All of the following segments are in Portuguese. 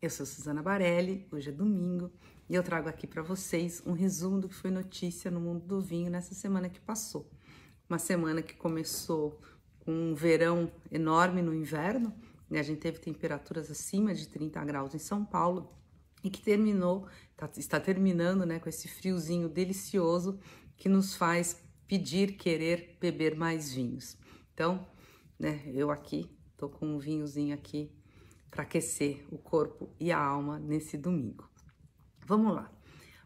Eu sou Suzana Barelli, hoje é domingo e eu trago aqui para vocês um resumo do que foi notícia no mundo do vinho nessa semana que passou. Uma semana que começou com um verão enorme no inverno, né? A gente teve temperaturas acima de 30 graus em São Paulo e que está terminando, né, com esse friozinho delicioso que nos faz pedir, querer beber mais vinhos. Então, né, eu aqui tô com um vinhozinho aqui para aquecer o corpo e a alma nesse domingo. Vamos lá.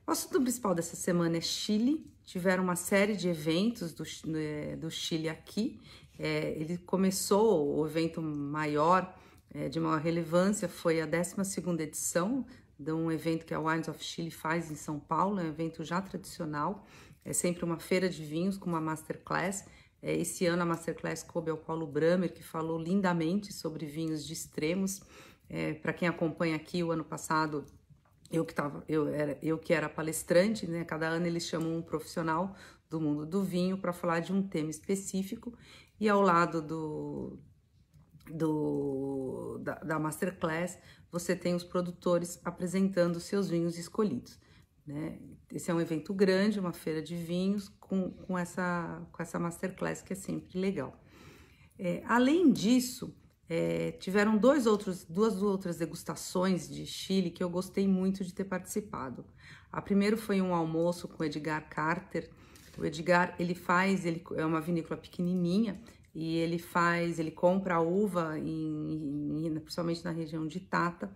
O assunto principal dessa semana é Chile. Tiveram uma série de eventos do Chile aqui. Ele começou, o evento maior, de maior relevância, foi a 12ª edição de um evento que a Wines of Chile faz em São Paulo. É um evento já tradicional. É sempre uma feira de vinhos com uma masterclass. Esse ano a Masterclass coube ao Paulo Bramer, que falou lindamente sobre vinhos de extremos. Para quem acompanha aqui, o ano passado, eu que era palestrante, né? Cada ano eles chamam um profissional do mundo do vinho para falar de um tema específico. E ao lado da Masterclass, você tem os produtores apresentando seus vinhos escolhidos, né? Esse é um evento grande, uma feira de vinhos com essa masterclass que é sempre legal. Além disso, tiveram duas outras degustações de Chile que eu gostei muito de ter participado. A primeira foi um almoço com o Edgar Carter. O Edgar, ele é uma vinícola pequenininha e ele compra a uva principalmente na região de Tata,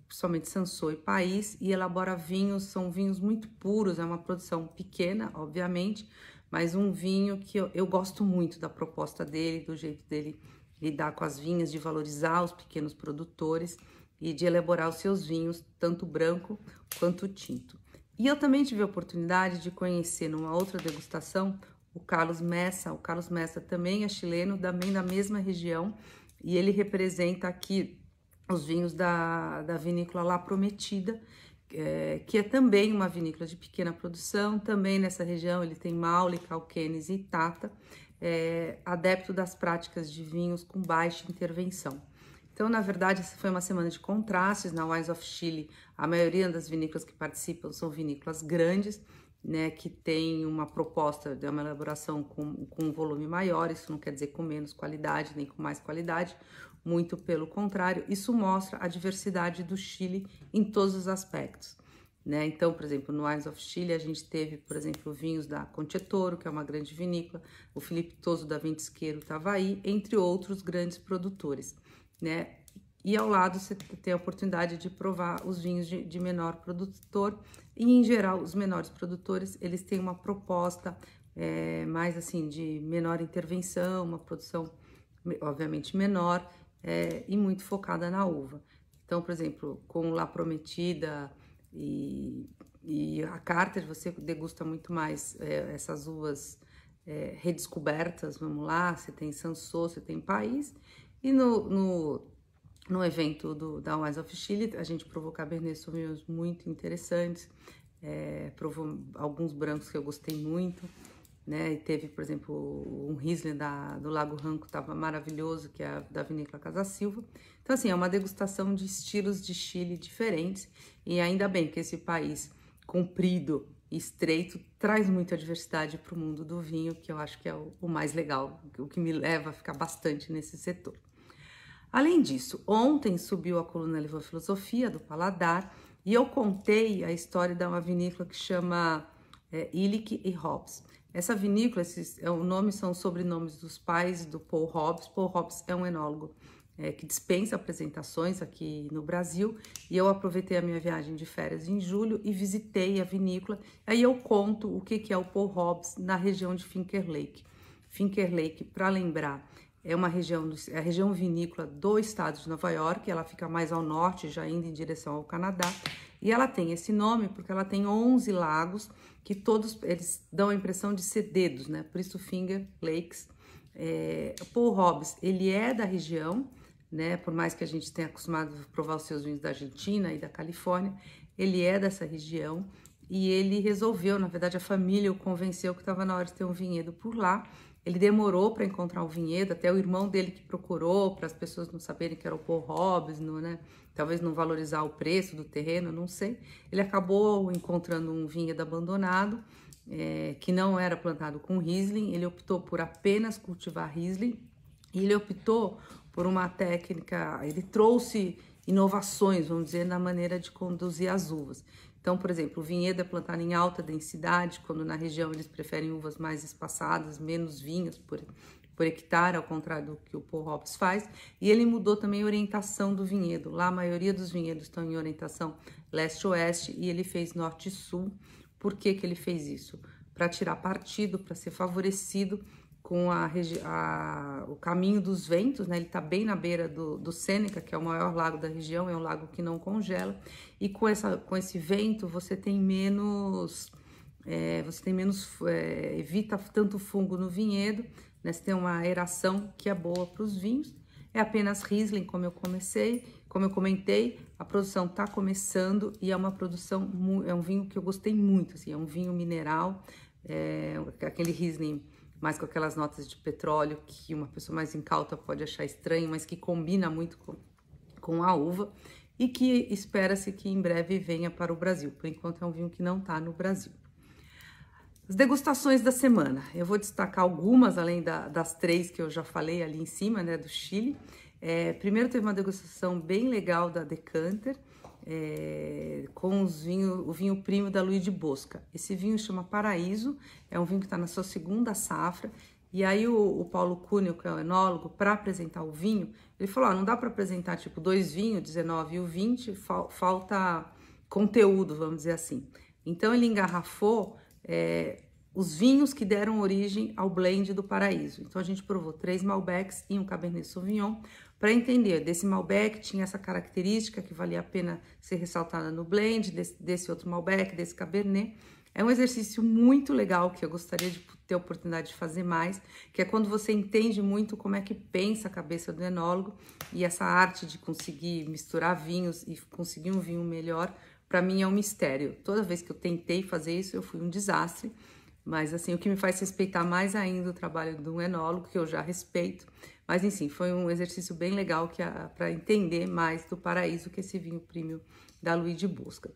principalmente Sansô e País, e elabora vinhos, são vinhos muito puros, é uma produção pequena, obviamente, mas um vinho que eu gosto muito da proposta dele, do jeito dele lidar com as vinhas, de valorizar os pequenos produtores e de elaborar os seus vinhos, tanto branco quanto tinto. E eu também tive a oportunidade de conhecer numa outra degustação o Carlos Messa. O Carlos Messa também é chileno, também da mesma região, e ele representa aqui os vinhos da vinícola La Prometida, que é também uma vinícola de pequena produção. Também nessa região ele tem Maule, Cauquenes e Tata, adepto das práticas de vinhos com baixa intervenção. Então, na verdade, essa foi uma semana de contrastes. Na Wines of Chile, a maioria das vinícolas que participam são vinícolas grandes, né, que tem uma proposta de uma elaboração com um volume maior. Isso não quer dizer com menos qualidade, nem com mais qualidade, muito pelo contrário. Isso mostra a diversidade do Chile em todos os aspectos, né? Então, por exemplo, no Wines of Chile a gente teve, por exemplo, vinhos da Conchetoro, que é uma grande vinícola, o Felipe Toso da Ventisqueiro Tavaí, entre outros grandes produtores, né? E ao lado você tem a oportunidade de provar os vinhos de menor produtor, e em geral os menores produtores, eles têm uma proposta mais assim de menor intervenção, uma produção obviamente menor, e muito focada na uva. Então, por exemplo, com La Prometida e a Carter, você degusta muito mais essas uvas redescobertas, vamos lá, você tem Sansô, você tem País, e no evento da Wines of Chile, a gente provou Cabernet Sauvignons muito interessantes, provou alguns brancos que eu gostei muito, né? E teve, por exemplo, um Riesling do Lago Ranco, estava maravilhoso, que é da vinícola Casa Silva. Então, assim, é uma degustação de estilos de Chile diferentes, e ainda bem que esse país comprido e estreito traz muita diversidade para o mundo do vinho, que eu acho que é o mais legal, o que me leva a ficar bastante nesse setor. Além disso, ontem subiu a coluna Livro Filosofia do Paladar, e eu contei a história de uma vinícola que chama Illick e Hobbs. Essa vinícola, o nome são os sobrenomes dos pais do Paul Hobbs. Paul Hobbs é um enólogo que dispensa apresentações aqui no Brasil, e eu aproveitei a minha viagem de férias em julho e visitei a vinícola. Aí eu conto o que é o Paul Hobbs na região de Finger Lake. Finger Lake, para lembrar, é a região vinícola do estado de Nova York. Ela fica mais ao norte, já indo em direção ao Canadá, e ela tem esse nome porque ela tem 11 lagos, que todos eles dão a impressão de ser dedos, né? Por isso Finger Lakes. Paul Hobbs, ele é da região, né? Por mais que a gente tenha acostumado a provar os seus vinhos da Argentina e da Califórnia, ele é dessa região, e ele resolveu, na verdade a família o convenceu que estava na hora de ter um vinhedo por lá, Ele demorou para encontrar o vinhedo, até o irmão dele que procurou, para as pessoas não saberem que era o Paul Hobbs, né? Talvez não valorizar o preço do terreno, não sei. Ele acabou encontrando um vinhedo abandonado, que não era plantado com Riesling. Ele optou por apenas cultivar Riesling e ele optou por uma técnica, ele trouxe inovações, vamos dizer, na maneira de conduzir as uvas. Então, por exemplo, o vinhedo é plantado em alta densidade, quando na região eles preferem uvas mais espaçadas, menos vinhos por hectare, ao contrário do que o Paul Hobbs faz. E ele mudou também a orientação do vinhedo. Lá a maioria dos vinhedos estão em orientação leste-oeste e ele fez norte-sul. Por que que ele fez isso? Para tirar partido, para ser favorecido com o caminho dos ventos, né? Ele está bem na beira do Sêneca, que é o maior lago da região, é um lago que não congela, e com esse vento você tem menos, evita tanto fungo no vinhedo, né? Você tem uma aeração que é boa para os vinhos. É apenas Riesling, como eu comentei, a produção está começando e é uma produção, é um vinho que eu gostei muito, assim, é um vinho mineral, aquele Riesling mais com aquelas notas de petróleo que uma pessoa mais incauta pode achar estranho, mas que combina muito com a uva e que espera-se que em breve venha para o Brasil. Por enquanto é um vinho que não está no Brasil. As degustações da semana. Eu vou destacar algumas, além das 3 que eu já falei ali em cima, né, do Chile. Primeiro teve uma degustação bem legal da Decanter, com o vinho primo da Luiz de Bosca. Esse vinho chama Paraíso, é um vinho que está na sua segunda safra, e aí o Paulo Cuneo, que é o enólogo, para apresentar o vinho, ele falou, não dá para apresentar tipo 2 vinhos, 19 e o 20, falta conteúdo, vamos dizer assim. Então ele engarrafou os vinhos que deram origem ao blend do Paraíso. Então a gente provou 3 Malbecs e um Cabernet Sauvignon, para entender, desse Malbec tinha essa característica que valia a pena ser ressaltada no blend, desse outro Malbec, desse Cabernet. É um exercício muito legal que eu gostaria de ter a oportunidade de fazer mais, que é quando você entende muito como é que pensa a cabeça do enólogo e essa arte de conseguir misturar vinhos e conseguir um vinho melhor, para mim é um mistério. Toda vez que eu tentei fazer isso, eu fui um desastre, mas assim, o que me faz respeitar mais ainda o trabalho de um enólogo, que eu já respeito. Mas, enfim, foi um exercício bem legal para entender mais do Paraíso, que é esse vinho premium da Luiz de Bosca.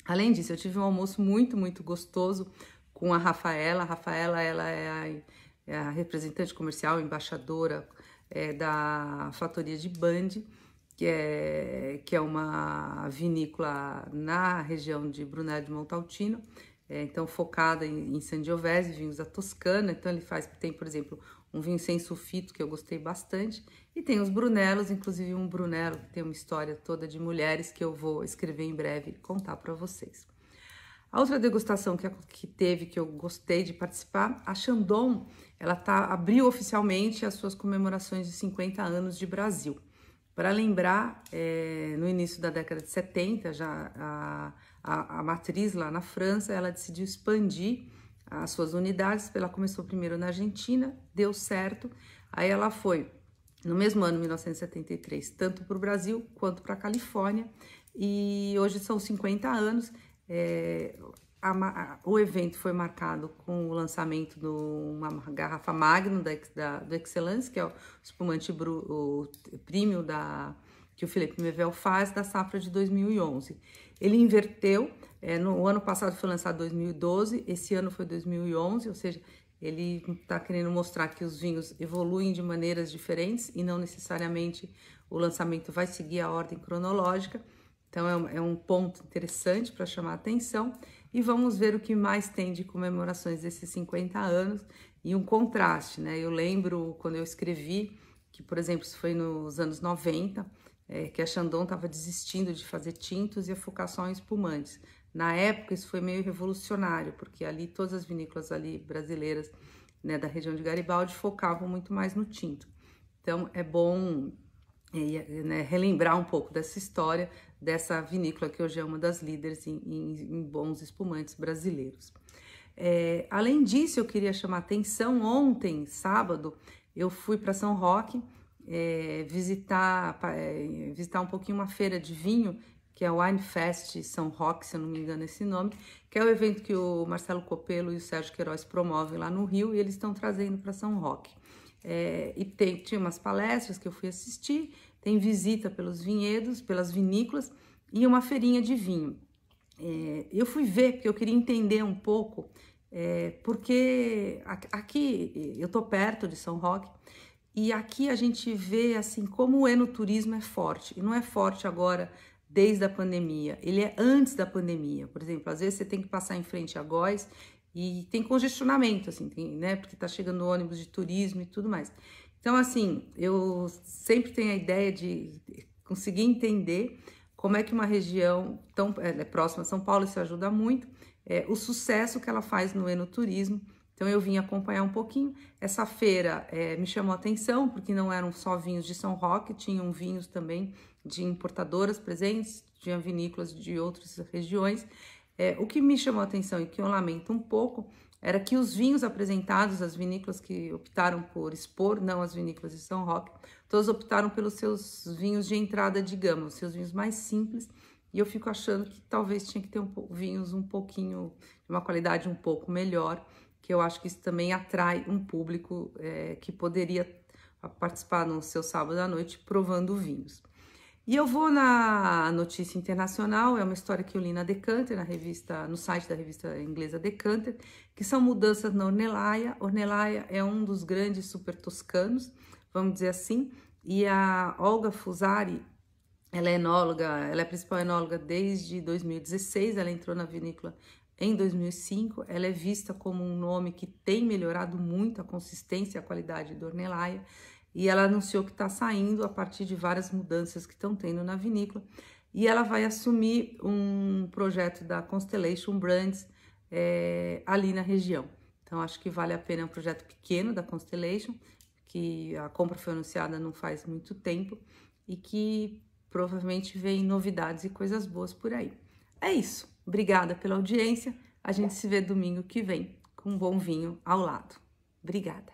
Além disso, eu tive um almoço muito, muito gostoso com a Rafaela. A Rafaela, ela é a representante comercial, embaixadora da Fatoria de Band, que é uma vinícola na região de Brunello di Montalcino, então focada em Sangiovese, vinhos da Toscana. Então ele tem, por exemplo, um vinho sem sulfito, que eu gostei bastante, e tem os Brunellos, inclusive um Brunello que tem uma história toda de mulheres que eu vou escrever em breve e contar para vocês. A outra degustação que teve, que eu gostei de participar, a Chandon, ela abriu oficialmente as suas comemorações de 50 anos de Brasil. Para lembrar, no início da década de 70, já a matriz lá na França, ela decidiu expandir as suas unidades. Ela começou primeiro na Argentina, deu certo, aí ela foi, no mesmo ano, 1973, tanto para o Brasil quanto para a Califórnia, e hoje são 50 anos. O evento foi marcado com o lançamento de uma garrafa Magnum do Excellence, que é o espumante premium que o Philippe Mevell faz, da safra de 2011. Ele inverteu, no ano passado foi lançado 2012, esse ano foi 2011, ou seja, ele está querendo mostrar que os vinhos evoluem de maneiras diferentes e não necessariamente o lançamento vai seguir a ordem cronológica. Então é um ponto interessante para chamar a atenção, e vamos ver o que mais tem de comemorações desses 50 anos e um contraste, né? Eu lembro quando eu escrevi que, por exemplo, isso foi nos anos 90, que a Chandon estava desistindo de fazer tintos e ia focar só em espumantes. Na época isso foi meio revolucionário, porque ali todas as vinícolas ali brasileiras, né, da região de Garibaldi focavam muito mais no tinto. Então é bom relembrar um pouco dessa história, dessa vinícola que hoje é uma das líderes em bons espumantes brasileiros. Além disso, eu queria chamar a atenção, ontem, sábado, eu fui para São Roque visitar um pouquinho uma feira de vinho que é o Wine Fest São Roque, se eu não me engano esse nome, que é o evento que o Marcelo Copelo e o Sérgio Queiroz promovem lá no Rio, e eles estão trazendo para São Roque. Tinha umas palestras que eu fui assistir, tem visita pelos vinhedos, pelas vinícolas, e uma feirinha de vinho. Eu fui ver, porque eu queria entender um pouco, porque aqui eu tô perto de São Roque, e aqui a gente vê assim como o enoturismo é forte, e não é forte agora desde a pandemia, ele é antes da pandemia. Por exemplo, às vezes você tem que passar em frente a Góis e tem congestionamento, assim, né, porque tá chegando ônibus de turismo e tudo mais. Então, assim, eu sempre tenho a ideia de conseguir entender como é que uma região tão próxima a São Paulo, isso ajuda muito, o sucesso que ela faz no enoturismo. Então eu vim acompanhar um pouquinho. Essa feira me chamou a atenção, porque não eram só vinhos de São Roque, tinham vinhos também de importadoras presentes, tinha vinícolas de outras regiões. O que me chamou a atenção e que eu lamento um pouco era que os vinhos apresentados, as vinícolas que optaram por expor, não as vinícolas de São Roque, todos optaram pelos seus vinhos de entrada de gama, os seus vinhos mais simples, e eu fico achando que talvez tinha que ter vinhos um pouquinho, de uma qualidade um pouco melhor, que eu acho que isso também atrai um público que poderia participar no seu sábado à noite provando vinhos. E eu vou na notícia internacional, é uma história que eu li na Decanter, no site da revista inglesa Decanter, que são mudanças na Ornellaia. Ornellaia é um dos grandes super toscanos, vamos dizer assim, e a Olga Fusari, ela é enóloga, ela é a principal enóloga desde 2016, ela entrou na vinícola em 2005, ela é vista como um nome que tem melhorado muito a consistência e a qualidade do Ornellaia, e ela anunciou que está saindo a partir de várias mudanças que estão tendo na vinícola, e ela vai assumir um projeto da Constellation Brands ali na região. Então acho que vale a pena, é um projeto pequeno da Constellation, que a compra foi anunciada não faz muito tempo, e que provavelmente vem novidades e coisas boas por aí. É isso. Obrigada pela audiência. A gente se vê domingo que vem com um bom vinho ao lado. Obrigada.